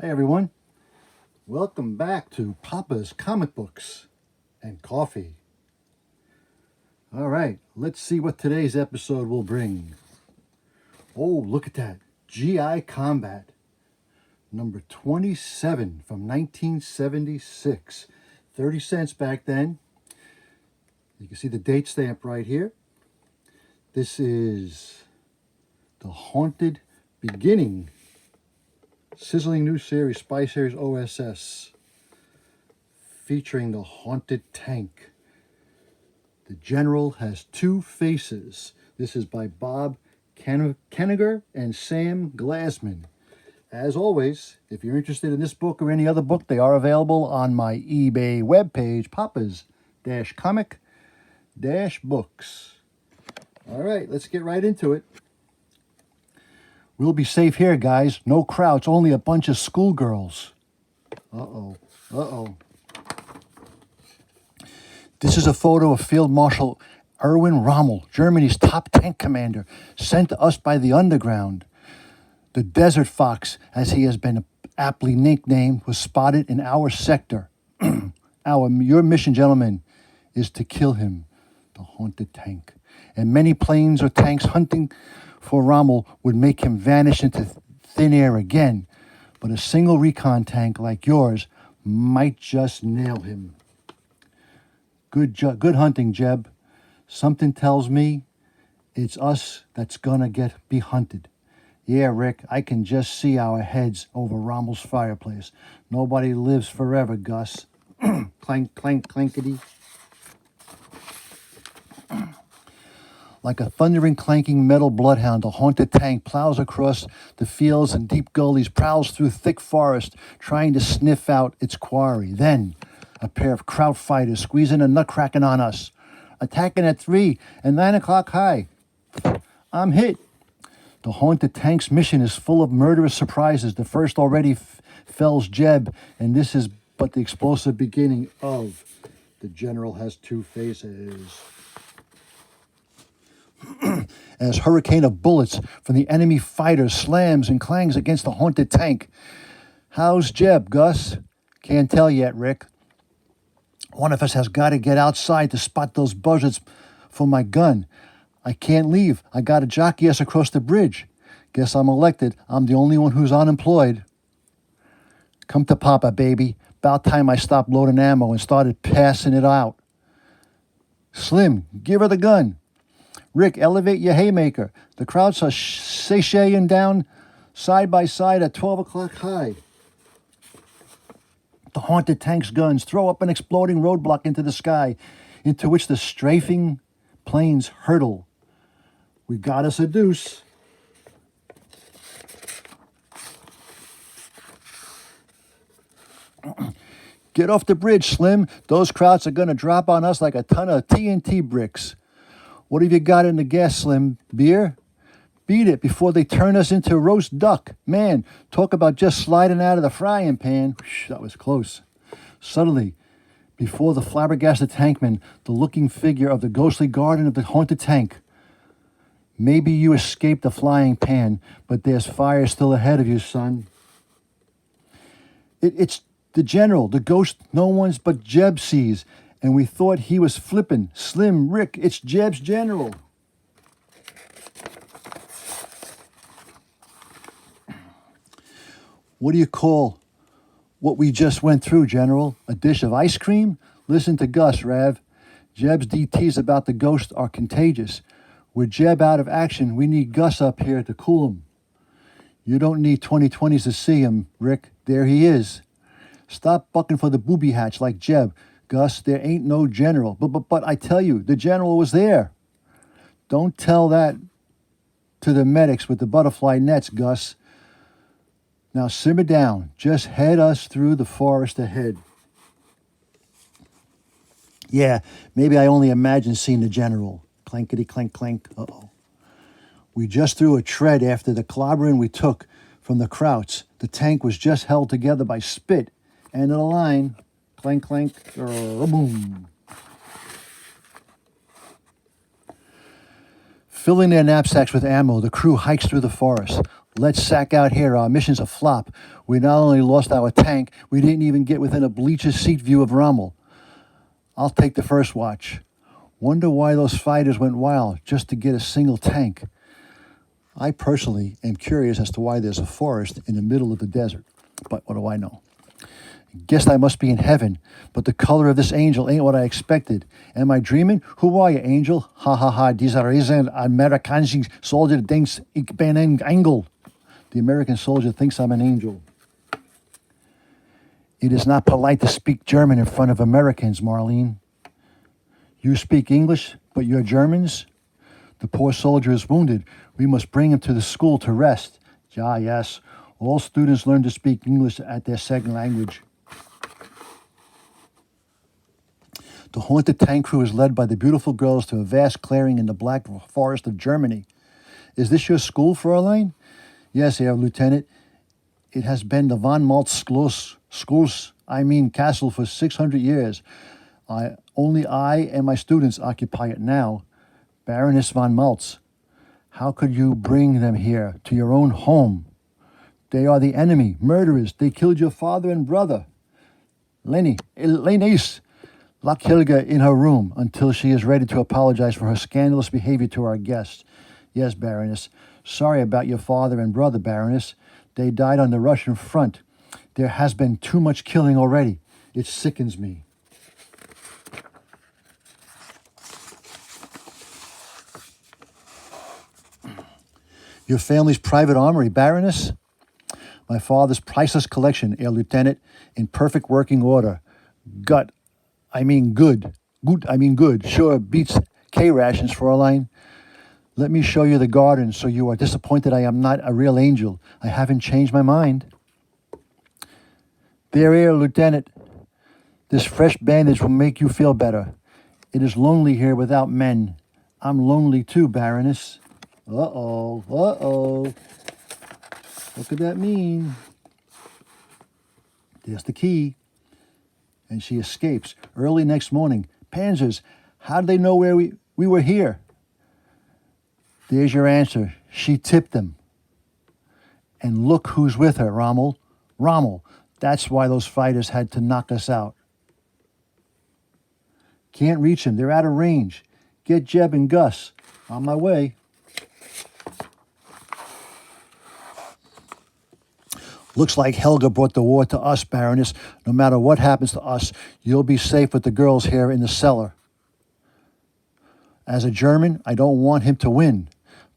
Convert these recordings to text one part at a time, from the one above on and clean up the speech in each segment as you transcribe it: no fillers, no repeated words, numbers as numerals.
Hi everyone, welcome back to Papa's Comic Books and Coffee. All right, let's see what today's episode will bring. Oh, look at that, G.I. Combat, number 27 from 1976. 30 cents back then. You can see the date stamp right here. This is the Haunted Beginning sizzling new series, Spy Series OSS, featuring the Haunted Tank. The General has two faces. This is by Bob Kanigher and Sam Glasman. As always, if you're interested in this book or any other book, they are available on my eBay webpage, papas-comic-books. All right, let's get right into it. We'll be safe here, guys. No crowds, only a bunch of schoolgirls. Uh-oh. This is a photo of Field Marshal Erwin Rommel, Germany's top tank commander, sent to us by the underground. The Desert Fox, as he has been aptly nicknamed, was spotted in our sector. Your mission, gentlemen, is to kill him, the Haunted Tank. And many planes or tanks hunting for Rommel would make him vanish into thin air again. But a single recon tank like yours might just nail him. Good hunting, Jeb. Something tells me it's us that's gonna be hunted. Yeah, Rick, I can just see our heads over Rommel's fireplace. Nobody lives forever, Gus. Clank, clank, clankety. Like a thundering, clanking metal bloodhound, the Haunted Tank plows across the fields and deep gullies, prowls through thick forest, trying to sniff out its quarry. Then, a pair of kraut fighters squeeze in a nutcracking on us, attacking at 3 and 9 o'clock high. I'm hit. The Haunted Tank's mission is full of murderous surprises. The first already fells Jeb, and this is but the explosive beginning of The General Has Two Faces. As hurricane of bullets from the enemy fighters slams and clangs against the Haunted Tank. How's Jeb, Gus? Can't tell yet, Rick. One of us has got to get outside to spot those buzzards for my gun. I can't leave. I got to jockey us across the bridge. Guess I'm elected. I'm the only one who's unemployed. Come to Papa, baby. About time I stopped loading ammo and started passing it out. Slim, give her the gun. Rick, elevate your haymaker. The crowds are sashaying down side by side at 12 o'clock high. The Haunted Tank's guns throw up an exploding roadblock into the sky, into which the strafing planes hurtle. We got us a deuce. Get off the bridge, Slim. Those crowds are going to drop on us like a ton of TNT bricks. What have you got in the gas, Slim? Beer? Beat it before they turn us into roast duck. Man, talk about just sliding out of the frying pan. Whoosh, that was close. Suddenly, before the flabbergasted tankman, the looking figure of the ghostly guardian of the Haunted Tank. Maybe you escaped the flying pan, but there's fire still ahead of you, son. It's the General, the ghost no one's but Jeb sees. And we thought he was flippin'. Slim, Rick, it's Jeb's General. What do you call what we just went through, General? A dish of ice cream? Listen to Gus, Rav. Jeb's DTs about the ghost are contagious. With Jeb out of action, we need Gus up here to cool him. You don't need 2020s to see him, Rick. There he is. Stop bucking for the booby hatch like Jeb. Gus, there ain't no general. But I tell you, the general was there. Don't tell that to the medics with the butterfly nets, Gus. Now simmer down. Just head us through the forest ahead. Yeah, maybe I only imagine seeing the general. Clankety clank clank. Uh-oh. We just threw a tread after the clobbering we took from the Krauts. The tank was just held together by spit. End of the line. Clank, clank, boom. Filling their knapsacks with ammo, the crew hikes through the forest. Let's sack out here. Our mission's a flop. We not only lost our tank, we didn't even get within a bleacher's seat view of Rommel. I'll take the first watch. Wonder why those fighters went wild just to get a single tank. I personally am curious as to why there's a forest in the middle of the desert. But what do I know? Guess I must be in heaven, but the color of this angel ain't what I expected. Am I dreaming? Who are you, angel? Ha ha ha, dieser Amerikanische soldier thinks ich bin ein Engel. The American soldier thinks I'm an angel. It is not polite to speak German in front of Americans, Marlene. You speak English, but you're Germans? The poor soldier is wounded. We must bring him to the school to rest. Ja, yes. All students learn to speak English at their second language. The haunted tank crew is led by the beautiful girls to a vast clearing in the Black Forest of Germany. Is this your school, Fräulein? Yes, Herr Lieutenant. It has been the von Maltz castle for 600 years. Only I and my students occupy it now. Baroness von Maltz, how could you bring them here, to your own home? They are the enemy, murderers. They killed your father and brother. Lenice, lock Helga in her room until she is ready to apologize for her scandalous behavior to our guests. Yes, Baroness. Sorry about your father and brother, Baroness. They died on the Russian front. There has been too much killing already. It sickens me. Your family's private armory, Baroness? My father's priceless collection, Herr Lieutenant, in perfect working order. Good. Good. Sure beats K-rations, Fräulein. Let me show you the garden so you are disappointed I am not a real angel. I haven't changed my mind. There, Herr Lieutenant. This fresh bandage will make you feel better. It is lonely here without men. I'm lonely too, Baroness. Uh-oh. What could that mean? There's the key. And she escapes. Early next morning. Panzers, how did they know where we were here? There's your answer. She tipped them. And look who's with her, Rommel. Rommel. That's why those fighters had to knock us out. Can't reach him. They're out of range. Get Jeb and Gus. On my way. Looks like Helga brought the war to us, Baroness. No matter what happens to us, you'll be safe with the girls here in the cellar. As a German, I don't want him to win.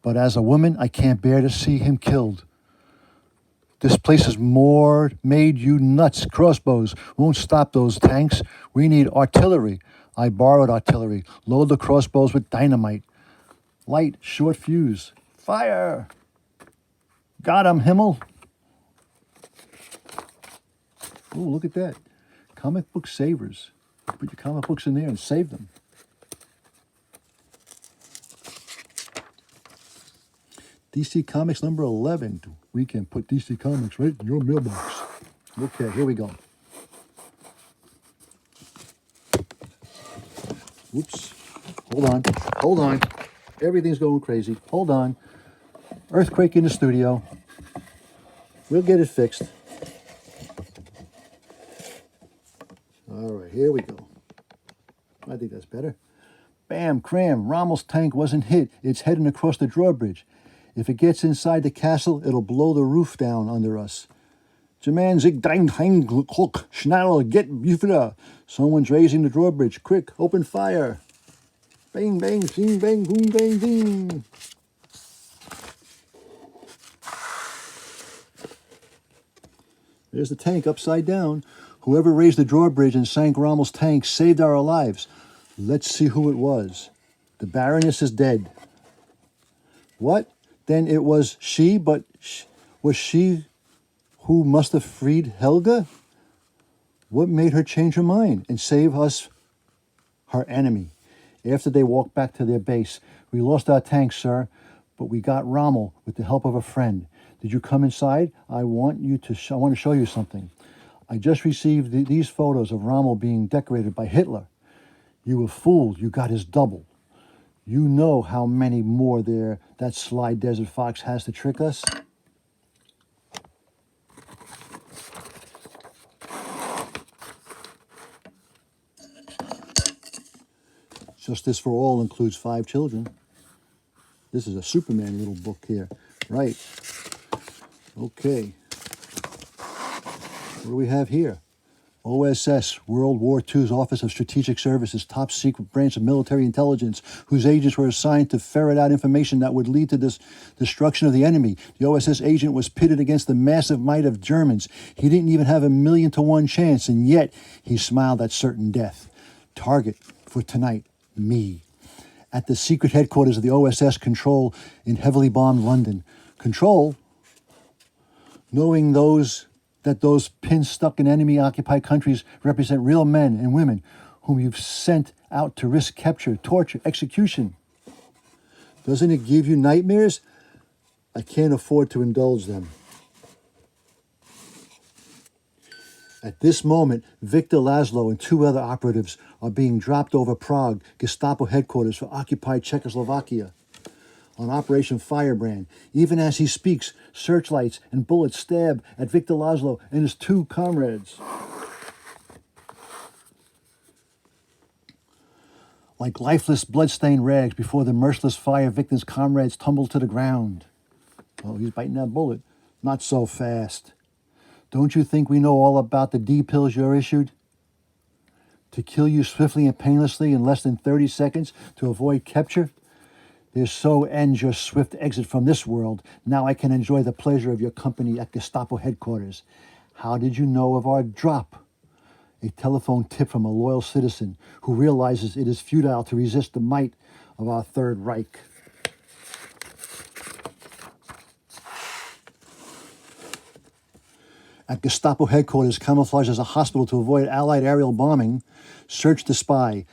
But as a woman, I can't bear to see him killed. This place is more made you nuts. Crossbows won't stop those tanks. We need artillery. I borrowed artillery. Load the crossbows with dynamite. Light, short fuse. Fire! Got him, Himmel. Oh, look at that. Comic book savers. Put your comic books in there and save them. DC Comics number 11. We can put DC Comics right in your mailbox. Okay, here we go. Whoops. Hold on. Everything's going crazy. Hold on. Earthquake in the studio. We'll get it fixed. All right, here we go. I think that's better. Bam, cram. Rommel's tank wasn't hit. It's heading across the drawbridge. If it gets inside the castle, it'll blow the roof down under us. German zig dang hang hook schnell get buffer. Someone's raising the drawbridge. Quick, open fire. Bang, bang, zing, bang, boom, bang, ding. There's the tank upside down. Whoever raised the drawbridge and sank Rommel's tank saved our lives. Let's see who it was. The Baroness is dead. What? Then it was she, but was she who must have freed Helga? What made her change her mind and save us, her enemy? After they walked back to their base, we lost our tank, sir, but we got Rommel with the help of a friend. Did you come inside? I want to show you something. I just received these photos of Rommel being decorated by Hitler. You were fooled. You got his double. You know how many more there that sly desert fox has to trick us? Justice for All includes 5 children. This is a Superman little book here. Right. Okay. What do we have here? OSS, World War II's Office of Strategic Services, top secret branch of military intelligence, whose agents were assigned to ferret out information that would lead to this destruction of the enemy. The OSS agent was pitted against the massive might of Germans. He didn't even have a 1,000,000 to 1 chance, and yet he smiled at certain death. Target for tonight, me. At the secret headquarters of the OSS Control in heavily bombed London. Control, knowing that those pins stuck in enemy-occupied countries represent real men and women whom you've sent out to risk capture, torture, execution. Doesn't it give you nightmares? I can't afford to indulge them. At this moment, Victor Laszlo and 2 other operatives are being dropped over Prague, Gestapo headquarters for occupied Czechoslovakia, on Operation Firebrand. Even as he speaks, searchlights and bullets stab at Victor Laszlo and his 2 comrades. Like lifeless, blood-stained rags before the merciless fire, Victor's comrades tumble to the ground. Oh, he's biting that bullet. Not so fast. Don't you think we know all about the D pills you're issued? To kill you swiftly and painlessly in less than 30 seconds to avoid capture? This so ends your swift exit from this world. Now I can enjoy the pleasure of your company at Gestapo headquarters. How did you know of our drop? A telephone tip from a loyal citizen who realizes it is futile to resist the might of our Third Reich. At Gestapo headquarters, camouflaged as a hospital to avoid Allied aerial bombing, search the spy.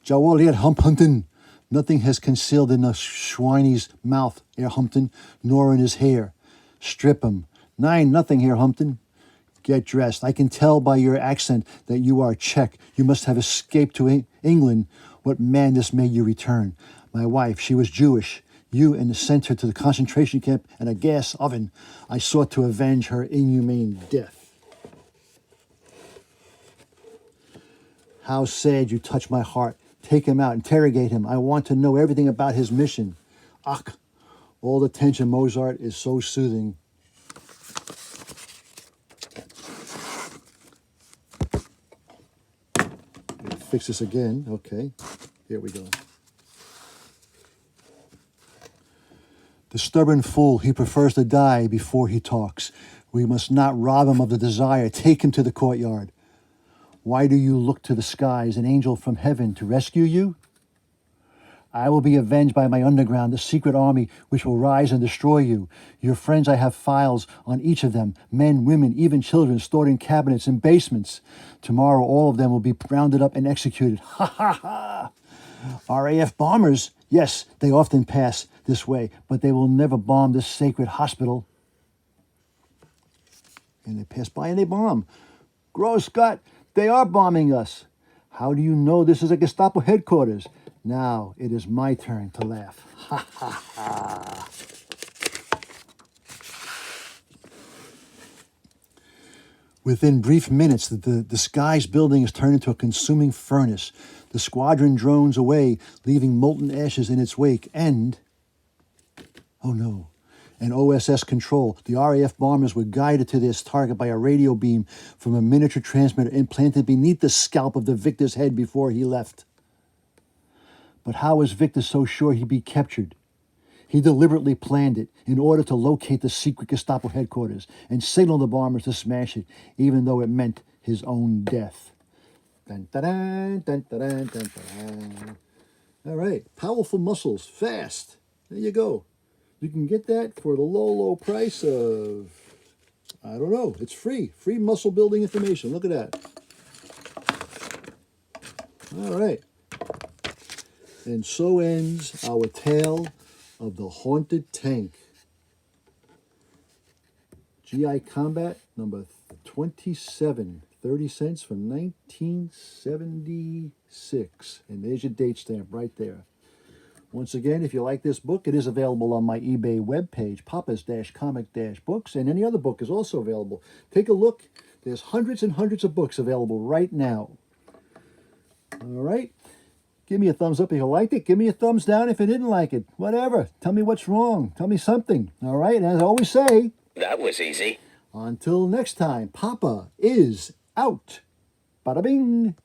Jawaliet Humpton. Nothing has concealed in the Schweiny's mouth, Herr Humpton, nor in his hair. Strip him. Nein, nothing, Herr Humpton. Get dressed. I can tell by your accent that you are Czech. You must have escaped to England. What madness made you return? My wife, she was Jewish. You sent her to the concentration camp and a gas oven. I sought to avenge her inhumane death. How sad you touch my heart. Take him out, interrogate him. I want to know everything about his mission. Ach, all the tension, Mozart, is so soothing. Fix this again. Okay, here we go. The stubborn fool, he prefers to die before he talks. We must not rob him of the desire. Take him to the courtyard. Why do you look to the skies, an angel from heaven, to rescue you? I will be avenged by my underground, the secret army which will rise and destroy you. Your friends, I have files on each of them, men, women, even children, stored in cabinets and basements. Tomorrow all of them will be rounded up and executed. Ha ha ha! RAF bombers, yes, they often pass this way, but they will never bomb this sacred hospital. And they pass by and they bomb. Gross Scott, they are bombing us. How do you know this is a Gestapo headquarters? Now it is my turn to laugh. Ha ha ha. Within brief minutes, the disguised building is turned into a consuming furnace. The squadron drones away, leaving molten ashes in its wake, and, oh no, an OSS control. The RAF bombers were guided to this target by a radio beam from a miniature transmitter implanted beneath the scalp of the victor's head before he left. But how was Victor so sure he'd be captured? He deliberately planned it in order to locate the secret Gestapo headquarters and signal the bombers to smash it, even though it meant his own death. Dun, dun, dun, dun, dun, dun, dun. All right, powerful muscles, fast. There you go. You can get that for the low, low price of, I don't know, it's free. Free muscle building information. Look at that. All right. And so ends our tale of the Haunted Tank. GI Combat number 27, 30 cents from 1976. And there's your date stamp right there. Once again, if you like this book, it is available on my eBay webpage, Papa's-Comic-Books, and any other book is also available. Take a look. There's hundreds and hundreds of books available right now. All right. Give me a thumbs up if you liked it. Give me a thumbs down if you didn't like it. Whatever. Tell me what's wrong. Tell me something. All right? And as I always say, That was easy. until next time, Papa is out. Bada bing.